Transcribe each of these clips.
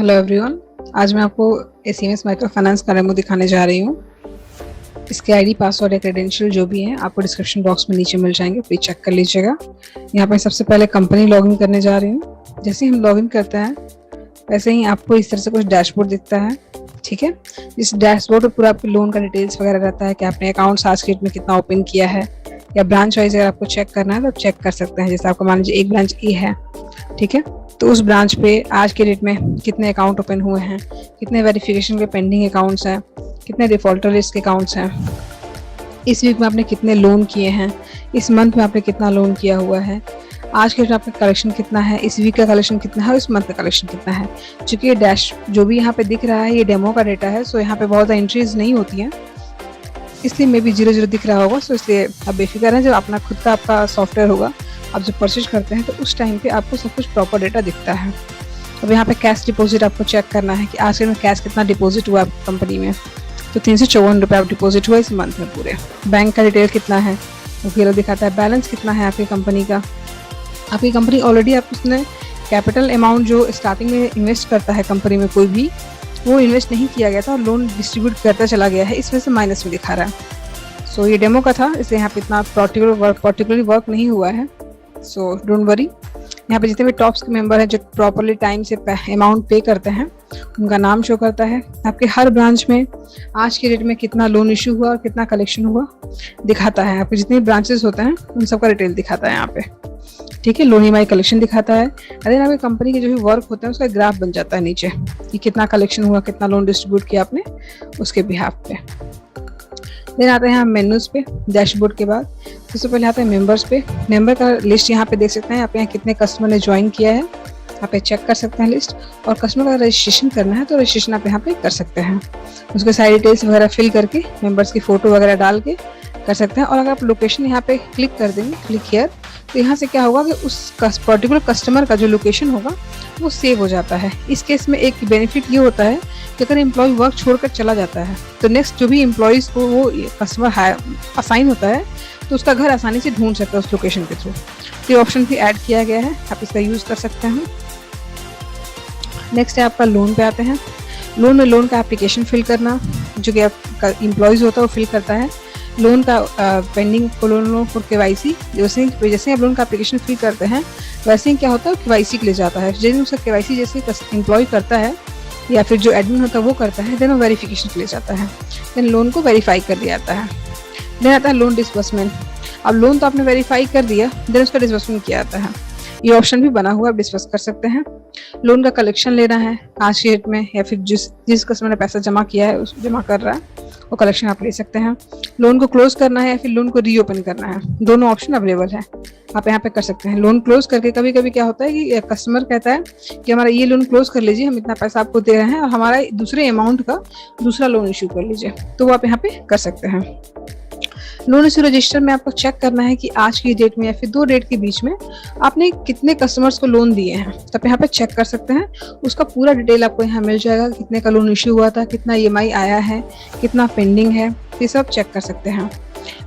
Hello everyone. आज मैं आपको एसीएमएस माइक्रो फाइनेंस का डेमो दिखाने जा रही हूँ। इसके आईडी पासवर्ड या क्रेडेंशियल जो भी हैं आपको डिस्क्रिप्शन बॉक्स में नीचे मिल जाएंगे, प्लीज चेक कर लीजिएगा। यहाँ पर सबसे पहले कंपनी लॉगिन करने जा रही हूँ। जैसे ही हम लॉगिन करते हैं वैसे ही आपको इस तरह से कुछ डैशबोर्ड दिखता है, ठीक है। इस डैशबोर्ड पर पूरा आपके लोन का डिटेल्स वगैरह रहता है कि आपने अकाउंट आज के डेट में कितना ओपन किया है, या ब्रांच वाइज अगर आपको चेक करना है तो चेक कर सकते हैं। जैसे आपको मान लीजिए एक ब्रांच ए है, ठीक है, तो उस ब्रांच पे आज के डेट में कितने अकाउंट ओपन हुए हैं, कितने वेरिफिकेशन के पेंडिंग अकाउंट्स हैं, कितने डिफॉल्टर लिस्ट के अकाउंट्स हैं, इस वीक में आपने कितने लोन किए हैं, इस मंथ में आपने कितना लोन किया हुआ है, आज के डेट में आपका कलेक्शन कितना है, इस वीक का कलेक्शन कितना है और इस मंथ का कलेक्शन कितना है। चूंकि ये डैश जो भी यहाँ पे दिख रहा है ये डेमो का डेटा है, सो यहाँ पे बहुत ज़्यादा एंट्रीज नहीं होती हैं, इसलिए मे बी 0 दिख रहा होगा। सो इसलिए आप बेफिक्र हैं, जब अपना खुद का आपका सॉफ्टवेयर होगा, आप जब परचेज करते हैं तो उस टाइम पे आपको सब कुछ प्रॉपर डेटा दिखता है। अब यहाँ पे कैश डिपॉजिट आपको चेक करना है कि आज के में कैश कितना डिपॉजिट हुआ आपकी कंपनी में, तो 354 रुपये आप डिपॉजिट हुआ इस मंथ में पूरे। बैंक का डिटेल कितना है वो क्लियर दिखाता है। बैलेंस कितना है आपकी कंपनी का। आपकी कंपनी ऑलरेडी आप उसने कैपिटल अमाउंट जो स्टार्टिंग में इन्वेस्ट करता है कंपनी में कोई भी, वो इन्वेस्ट नहीं किया गया था और लोन डिस्ट्रीब्यूट करता चला गया है, इस वजह से माइनस में दिखा रहा है। सो ये डेमो का था, इसलिए यहाँ पे इतना पर्टिकुलरली वर्क नहीं हुआ है। So don't worry. यहाँ पे जितने भी टॉप्स के मेंबर हैं जो प्रॉपरली टाइम से अमाउंट पे करते हैं उनका नाम शो करता है। आपके हर ब्रांच में आज के डेट में कितना लोन इशू हुआ और कितना कलेक्शन हुआ दिखाता है। आपके जितने ब्रांचेस होते हैं उन सबका डिटेल दिखाता है यहाँ पे, ठीक है। लोन ईएमआई कलेक्शन दिखाता है। अरे आपकी कंपनी के जो भी वर्क होते हैं उसका ग्राफ बन जाता है नीचे कि कितना कलेक्शन हुआ, कितना लोन डिस्ट्रीब्यूट किया आपने उसके बिहाफ पे। देन आते हैं हम मेन्यूज पे। डैशबोर्ड के बाद सबसे पहले आते हैं मेंबर्स पे। मेंबर का लिस्ट यहाँ पे देख सकते हैं। आप यहाँ कितने कस्टमर ने ज्वाइन किया है आप पे चेक कर सकते हैं लिस्ट। और कस्टमर का रजिस्ट्रेशन करना है तो रजिस्ट्रेशन आप यहाँ पे कर सकते हैं। उसके सारी डिटेल्स वगैरह फिल करके मेंबर्स की फोटो वगैरह डाल के कर सकते हैं। और अगर आप लोकेशन यहाँ पे क्लिक कर देंगे, क्लिक हियर, तो यहाँ से क्या होगा कि उस पर्टिकुलर कस्टमर का जो लोकेशन होगा वो सेव हो जाता है। इस केस में एक बेनिफिट ये होता है कि अगर एम्प्लॉय वर्क छोड़कर चला जाता है तो नेक्स्ट जो भी एम्प्लॉयज़ को वो कस्टमर असाइन होता है तो उसका घर आसानी से ढूंढ सकता है उस लोकेशन के थ्रू। तो ये ऑप्शन भी ऐड किया गया है, आप इसका यूज़ कर सकते हैं। नेक्स्ट है आपका लोन पे आते हैं। लोन में लोन का एप्लीकेशन फिल करना, जो कि आपका एम्प्लॉयज़ होता है वो फिल करता है। लोन का पेंडिंग लोन फॉर केवाईसी, जैसे आप लोन का एप्लीकेशन फिल करते हैं वैसे ही क्या होता है केवाईसी के लिए जाता है। जैसे उसका केवाईसी जैसे एम्प्लॉय करता है या फिर जो एडमिन होता है वो करता है, देन वो वेरिफिकेशन के लिए जाता है, देन लोन को वेरीफाई कर दिया जाता है। देन आता है लोन डिस्बर्समेंट। अब लोन तो आपने वेरीफाई कर दिया, देन उसका डिस्बर्समेंट किया जाता है। ये ऑप्शन भी बना हुआ, आप डिस्कस कर सकते हैं। लोन का कलेक्शन लेना है आज के डेट में, या फिर जिस कस्टमर ने पैसा जमा किया है उस जमा कर रहा है वो कलेक्शन आप ले सकते हैं। लोन को क्लोज करना है या फिर लोन को रीओपन करना है, दोनों ऑप्शन अवेलेबल है, आप यहाँ पे कर सकते हैं। लोन क्लोज करके कभी कभी क्या होता है कि कस्टमर कहता है कि हमारा ये लोन क्लोज कर लीजिए, हम इतना पैसा आपको दे रहे हैं और हमारा दूसरे अमाउंट का दूसरा लोन इशू कर लीजिए, तो वो आप यहाँ पे कर सकते हैं। लोन इशू रजिस्टर में आपको चेक करना है कि आज की डेट में या फिर 2 डेट के बीच में आपने कितने कस्टमर्स को लोन दिए हैं, तो आप यहाँ पे चेक कर सकते हैं। उसका पूरा डिटेल आपको यहाँ मिल जाएगा, कितने का लोन इशू हुआ था, कितना ईएमआई आया है, कितना पेंडिंग है, ये सब चेक कर सकते हैं।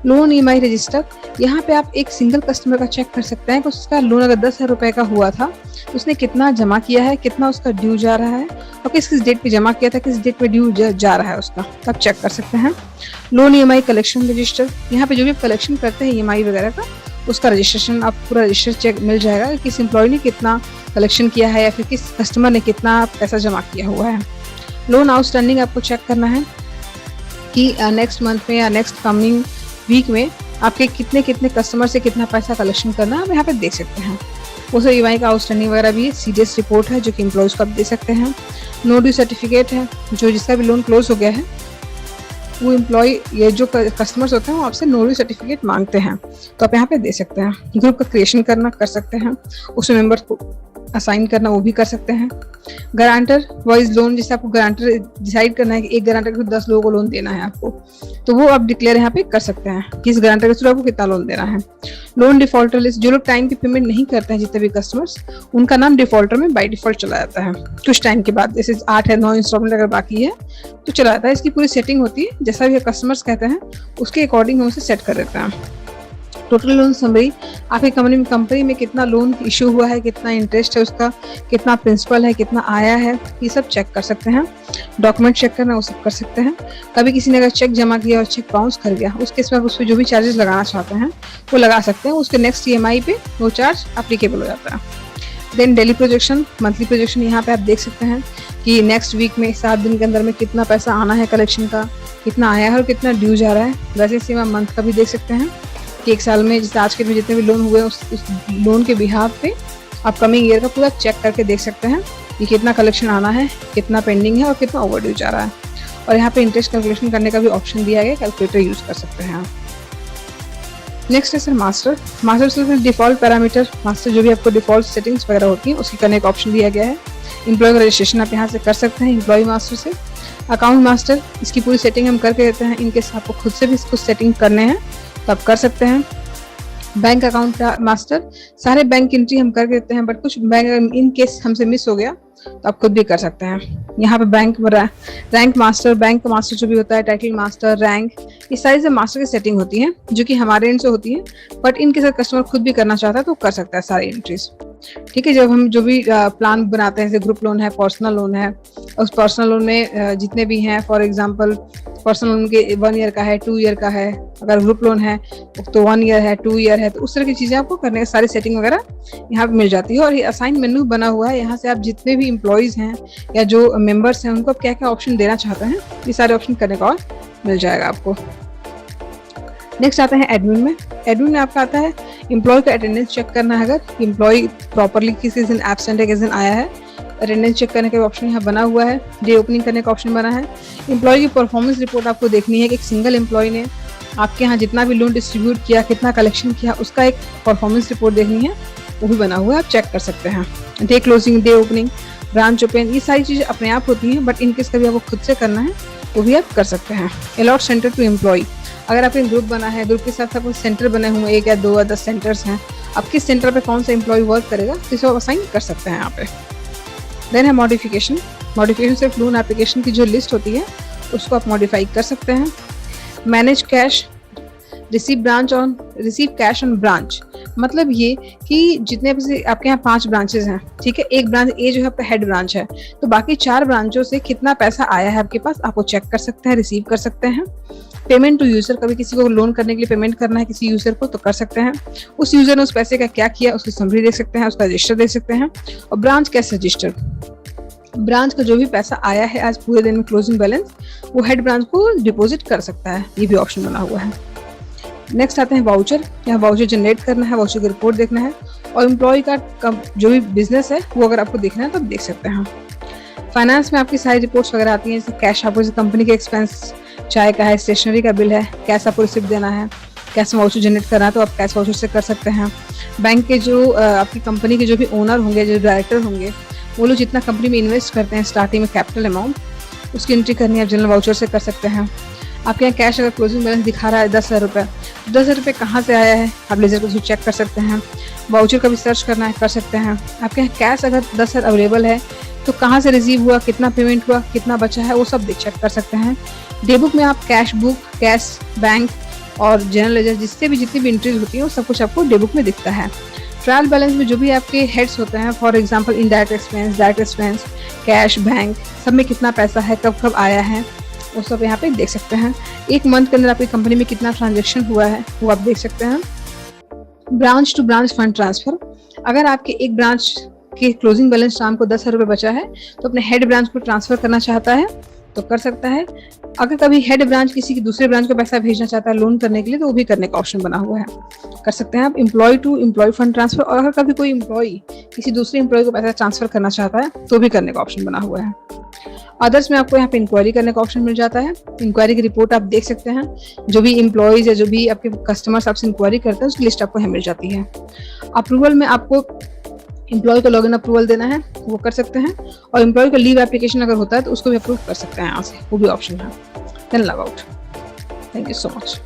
लोन ईएमआई रजिस्टर, यहाँ पे आप एक सिंगल कस्टमर का चेक कर सकते हैं कि उसका लोन अगर 10,000 रुपये का हुआ था उसने कितना जमा किया है, कितना उसका ड्यू जा रहा है और किस किस डेट पे जमा किया था, किस डेट पे ड्यू जा रहा है उसका, तो आप चेक कर सकते हैं। लोन ईएमआई कलेक्शन रजिस्टर, यहाँ पे जो भी कलेक्शन करते हैं ईएमआई वगैरह का उसका रजिस्ट्रेशन, आप पूरा रजिस्टर चेक मिल जाएगा कि किस एम्प्लॉय ने कितना कलेक्शन किया है या फिर किस कस्टमर ने कितना पैसा जमा किया हुआ है। लोन आउटस्टैंडिंग आपको चेक करना है कि नेक्स्ट मंथ में या नेक्स्ट कमिंग वीक में आपके कितने कस्टमर से कितना पैसा कलेक्शन करना है, आप यहाँ पे देख सकते हैं। उसे ईएमआई का आउटस्टैंडिंग वगैरह भी सीडीएस रिपोर्ट है जो कि एम्प्लॉयज़ को आप दे सकते हैं। नो ड्यू सर्टिफिकेट है, जो जिसका भी लोन क्लोज हो गया है वो एम्प्लॉय ये जो कस्टमर्स होते हैं वो आपसे नो ड्यू सर्टिफिकेट मांगते हैं, तो आप यहाँ पे दे सकते हैं। ग्रुप का क्रिएशन करना कर सकते हैं, उसमें मेंबर्स को असाइन करना वो भी कर सकते हैं। गारंटर वाइज लोन, जिससे आपको गारंटर डिसाइड करना है कि एक गारंटर को 10 लोगों को लोन देना है आपको, तो वो आप डिक्लेयर यहाँ पे कर सकते हैं कि इस गारंटर के थ्रू आपको कितना लोन देना है। लोन डिफॉल्टर लिस्ट, जो लोग टाइम की पेमेंट नहीं करते हैं जितने भी कस्टमर्स, उनका नाम डिफॉल्टर में बाय डिफॉल्ट चला जाता है कुछ टाइम के बाद, जैसे 8 है 9 इंस्टॉलमेंट अगर बाकी है तो चला जाता है। इसकी पूरी सेटिंग होती है, जैसा भी कस्टमर्स कहते हैं उसके अकॉर्डिंग हम उसे सेट कर देते हैं। टोटल लोन समरी, आपकी कंपनी में कितना लोन इशू हुआ है, कितना इंटरेस्ट है उसका, कितना प्रिंसिपल है, कितना आया है, ये सब चेक कर सकते हैं। डॉक्यूमेंट चेक करना वो सब कर सकते हैं। कभी किसी ने अगर चेक जमा किया और चेक बाउंस कर गया, उस केस में आप उस पर जो भी चार्जेस लगाना चाहते हैं वो लगा सकते हैं। उसके नेक्स्ट EMI पे वो चार्ज अप्लीकेबल हो जाता है। Then daily projection, monthly projection, यहाँ पे आप देख सकते हैं कि नेक्स्ट वीक में 7 दिन के अंदर में कितना पैसा आना है कलेक्शन का, कितना आया है और कितना ड्यू जा रहा है। वैसे सेम आप मंथ का भी देख सकते हैं कि एक साल में जैसे आज के में जितने भी लोन हुए उस लोन के बिहाफ पे अपकमिंग ईयर का पूरा चेक करके देख सकते हैं कि कितना कलेक्शन आना है, कितना पेंडिंग है और कितना ओवर ड्यू जा रहा है। और यहाँ पे इंटरेस्ट कैलकुलेशन करने का भी ऑप्शन दिया गया, कैलकुलेटर यूज कर सकते हैं आप। नेक्स्ट है सर मास्टर से डिफॉल्ट पैरामीटर, मास्टर जो भी आपको डिफॉल्ट सेटिंग्स वगैरह होती हैं उसकी करने का ऑप्शन दिया गया है। एम्प्लॉय का रजिस्ट्रेशन आप यहाँ से कर सकते हैं एम्प्लॉय मास्टर से। अकाउंट मास्टर, इसकी पूरी सेटिंग हम करके देते हैं, इनकेस आपको खुद से भी इसको सेटिंग करने हैं तो आप कर सकते हैं। बैंक अकाउंट मास्टर, सारे बैंक एंट्री हम कर देते हैं, बट कुछ बैंक इन केस हमसे मिस हो गया तो आप खुद भी कर सकते हैं। यहाँ पे bank rank master, bank master जो भी होता है, टाइटल मास्टर, रैंक, ये सारी से मास्टर की सेटिंग होती है जो कि हमारे एंड से होती है, बट इनके साथ कस्टमर खुद भी करना चाहता है तो कर सकता है सारी एंट्रीज। ठीक है, जब हम जो भी प्लान बनाते हैं, जैसे ग्रुप लोन है, पर्सनल लोन है, उस पर्सनल लोन में जितने भी हैं, फॉर एग्जांपल पर्सनल लोन के 1 ईयर का है, 2 ईयर का है, अगर ग्रुप लोन है तो 1 ईयर है, 2 ईयर है, तो उस तरह की चीजें आपको करने सारी सेटिंग वगैरह यहाँ पे मिल जाती है। और ये असाइन मेन्यू बना हुआ है, यहाँ से आप जितने भी एम्प्लॉयज हैं या जो मेंबर्स हैं उनको आप क्या क्या ऑप्शन देना चाहते हैं ये सारे ऑप्शन करने का और मिल जाएगा आपको। नेक्स्ट आते हैं एडमिन में। एडमिन में आपका आता है एम्प्लॉय का अटेंडेंस चेक करना है, अगर एम्प्लॉय प्रॉपरली किसी दिन एब्सेंट है, किसी दिन आया है, अटेंडेंस चेक करने का ऑप्शन यहाँ बना हुआ है। डे ओपनिंग करने का ऑप्शन बना है। एम्प्लॉय की परफॉर्मेंस रिपोर्ट आपको देखनी है कि एक सिंगल एम्प्लॉय ने आपके यहाँ जितना भी लोन डिस्ट्रीब्यूट किया, कितना कलेक्शन किया, उसका एक परफॉर्मेंस रिपोर्ट देखनी है, वो भी बना हुआ है, आप चेक कर सकते हैं। Day closing, day opening, branch open, ये सारी चीज़ें अपने आप होती हैं, बट इनकेस कभी आपको खुद से करना है वो भी आप कर सकते हैं। अलॉट सेंटर टू एम्प्लॉय, अगर आपके ग्रुप बना है, ग्रुप के साथ आपको सेंटर बने हुए 1 या 2 या 10 सेंटर्स हैं, आप किस सेंटर पे कौन सा एम्प्लॉय वर्क करेगा इसे आप असाइन कर सकते हैं यहाँ पे। देन है मॉडिफिकेशन। मॉडिफिकेशन सिर्फ लोन एप्लीकेशन की जो लिस्ट होती है उसको आप मॉडिफाई कर सकते हैं। Manage cash, receive cash on branch, मतलब ये कि जितने आपके यहाँ 5 ब्रांचेस हैं, ठीक है, एक ब्रांच ए जो है आपका हेड ब्रांच है, तो बाकी 4 ब्रांचों से कितना पैसा आया है आपके पास, आपको चेक कर सकते हैं, रिसीव कर सकते हैं। पेमेंट टू यूजर, कभी किसी को लोन करने के लिए पेमेंट करना है किसी यूजर को तो कर सकते हैं। उस यूजर ने उस पैसे का क्या किया उसकी समरी देख सकते हैं, उसका रजिस्टर देख सकते हैं। और ब्रांच कैश रजिस्टर, ब्रांच का जो भी पैसा आया है आज पूरे दिन में क्लोजिंग बैलेंस, वो हेड ब्रांच को डिपॉजिट कर सकता है, ये भी ऑप्शन बना हुआ है। नेक्स्ट आते हैं वाउचर। यहाँ वाउचर जनरेट करना है, वाउचर की रिपोर्ट देखना है, और एम्प्लॉय का जो भी बिजनेस है वो अगर आपको देखना है तो आप देख सकते हैं। फाइनेंस में आपकी सारी रिपोर्ट्स वगैरह आती हैं, जैसे कैश आपको कंपनी के एक्सपेंस, चाय का है, स्टेशनरी का बिल है, कैश आपको रिसिप्ट देना है, कैश वाउचर जनरेट करना है तो आप कैश वाउचर से कर सकते हैं। बैंक के जो आपकी कंपनी के जो भी ओनर होंगे, जो डायरेक्टर होंगे, वो लोग जितना कंपनी में इन्वेस्ट करते हैं स्टार्टिंग में कैपिटल अमाउंट, उसकी एंट्री करनी है, आप जनरल वाउचर से कर सकते हैं। आपके यहाँ कैश अगर क्लोजिंग बैलेंस दिखा रहा है 10,000 रुपये, 10,000 रुपये कहाँ से आया है आप लेजर को चेक कर सकते हैं। वाउचर का भी सर्च करना है, कर सकते हैं। आपके यहाँ कैश अगर 10,000 अवेलेबल है तो कहाँ से रिसीव हुआ, कितना पेमेंट हुआ, कितना बचा है, वो सब चेक कर सकते हैं। डे बुक में आप कैश बुक, कैश, बैंक और जनरल लेजर जितनी भी एंट्रीज होती है वो सब कुछ आपको डे बुक में दिखता है। ट्रायल बैलेंस में जो भी आपके हेड्स होते हैं, for example indirect expense, direct expense, cash, bank, सब में कितना पैसा है, कब कब आया है, वो सब यहाँ पे देख सकते हैं। एक मंथ के अंदर आपकी कंपनी में कितना ट्रांजेक्शन हुआ है वो आप देख सकते हैं। Branch to branch fund transfer, अगर आपके एक ब्रांच के क्लोजिंग बैलेंस शाम को 10,000 रुपये बचा है तो अपने हेड ब्रांच को ट्रांसफर करना चाहता है तो कर सकता है। अगर कभी हेड ब्रांच किसी की दूसरे ब्रांच को पैसा भेजना चाहता है लोन करने के लिए तो वो भी करने का ऑप्शन बना हुआ है, कर सकते हैं आप। Employ to employ fund transfer, और अगर कभी कोई एम्प्लॉय किसी दूसरे एम्प्लॉय को पैसा ट्रांसफर करना चाहता है तो भी करने का ऑप्शन बना हुआ है। अदर्स में आपको यहाँ पे इंक्वायरी करने का ऑप्शन मिल जाता है। इंक्वायरी की रिपोर्ट आप देख सकते हैं, जो भी एम्प्लॉयज या जो भी आपके कस्टमर्स आपसे इंक्वायरी करते हैं उसकी लिस्ट आपको यहाँ मिल जाती है। अप्रूवल में आपको एम्प्लॉय को लॉगिन अप्रूवल देना है वो कर सकते हैं, और एम्प्लॉय का लीव एप्लीकेशन अगर होता है तो उसको भी अप्रूव कर सकते हैं यहाँ से, वो भी ऑप्शन है। Then log out. Thank you so much.